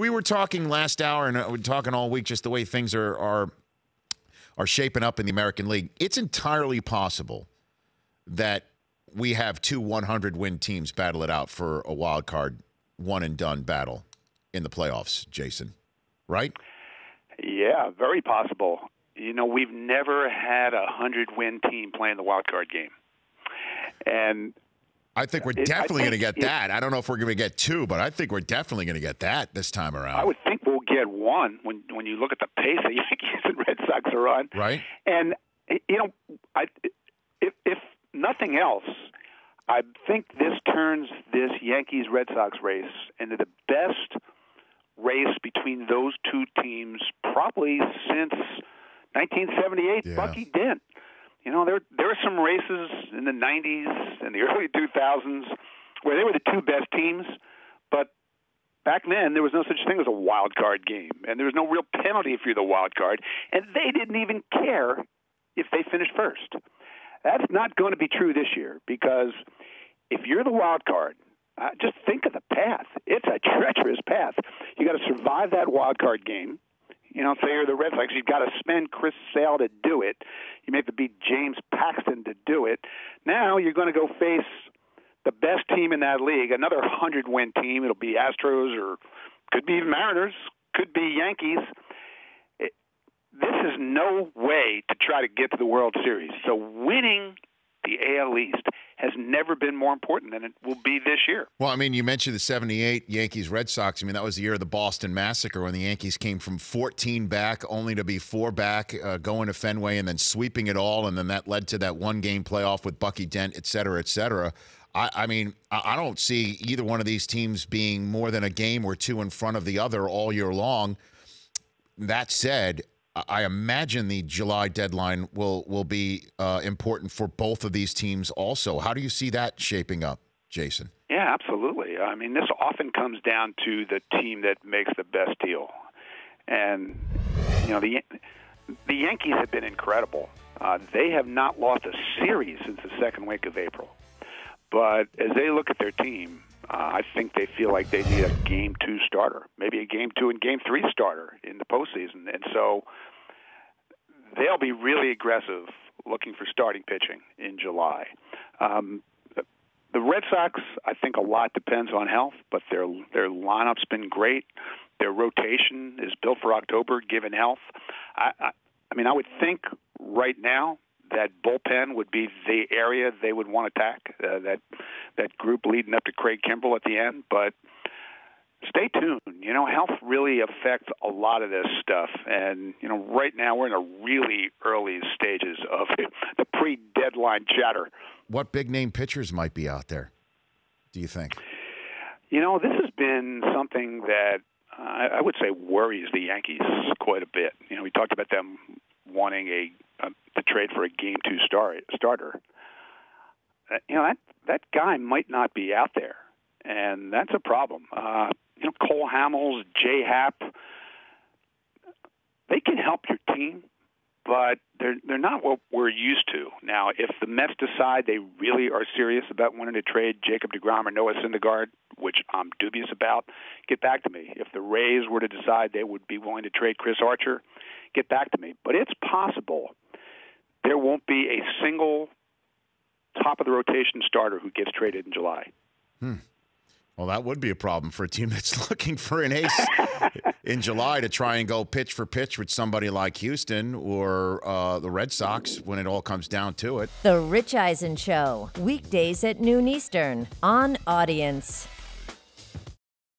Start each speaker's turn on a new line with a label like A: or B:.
A: we were talking last hour, and we're talking all week, just the way things are shaping up in the American League. It's entirely possible that we have two 100-win teams battle it out for a wild card, one-and-done battle in the playoffs, Jayson, right?
B: Yeah, very possible. You know, we've never had a 100-win team playing the wild card game. And
A: I think we're definitely going to get that. I don't know if we're going to get two, but I think we're definitely going to get that this time around.
B: I would think we'll get one when you look at the pace the Yankees and Red Sox are on.
A: Right.
B: And, you know, if nothing else, I think this turns this Yankees-Red Sox race into the best race between those two teams probably since 1978,
A: Yeah.
B: Bucky Dent. You know, there were some races in the 90s and the early 2000s where they were the two best teams, but back then there was no such thing as a wild card game, and there was no real penalty if you're the wild card, and they didn't even care if they finished first. That's not going to be true this year, because if you're the wild card, just think of the path. It's a treacherous path. You got to survive that wild card game. You know, say you're the Red Sox, you've got to spend Chris Sale to do it. You have to beat James Paxton to do it. Now you're going to go face the best team in that league, another 100-win team. It'll be Astros, or could be Mariners, could be Yankees. This is no way to try to get to the World Series. So winning the AL East has never been more important than it will be this year.
A: Well, I mean, you mentioned the 78 Yankees-Red Sox. I mean, that was the year of the Boston Massacre when the Yankees came from 14 back only to be 4 back, going to Fenway and then sweeping it all, and then that led to that one-game playoff with Bucky Dent, et cetera, et cetera. I mean, I don't see either one of these teams being more than a game or two in front of the other all year long. That said, I imagine the July deadline will be important for both of these teams also. How do you see that shaping up, Jayson?
B: Yeah, absolutely. I mean, this often comes down to the team that makes the best deal. And, you know, the Yankees have been incredible. They have not lost a series since the second week of April. But as they look at their team, I think they feel like they need a Game 2 starter, maybe a Game 2 and Game 3 starter in the postseason. And so they'll be really aggressive looking for starting pitching in July. The Red Sox, I think a lot depends on health, but their lineup's been great. Their rotation is built for October, given health. I mean, I would think right now that bullpen would be the area they would want to attack, that group leading up to Craig Kimbrell at the end. But stay tuned. You know, health really affects a lot of this stuff. And, you know, right now we're in a really early stages of the pre-deadline chatter.
A: What big-name pitchers might be out there, do you think?
B: You know, this has been something that I would say worries the Yankees quite a bit. You know, we talked about them wanting to trade for a Game 2 starter. You know, that guy might not be out there, and that's a problem. You know, Cole Hamels, Jay Happ, they can help your team, but they're not what we're used to. Now, if the Mets decide they really are serious about wanting to trade Jacob deGrom or Noah Syndergaard, which I'm dubious about, get back to me. If the Rays were to decide they would be willing to trade Chris Archer, get back to me. But it's possible there won't be a single top-of-the-rotation starter who gets traded in July.
A: Well, that would be a problem for a team that's looking for an ace in July to try and go pitch for pitch with somebody like Houston or the Red Sox when it all comes down to it.
C: The Rich Eisen Show, weekdays at noon Eastern on Audience.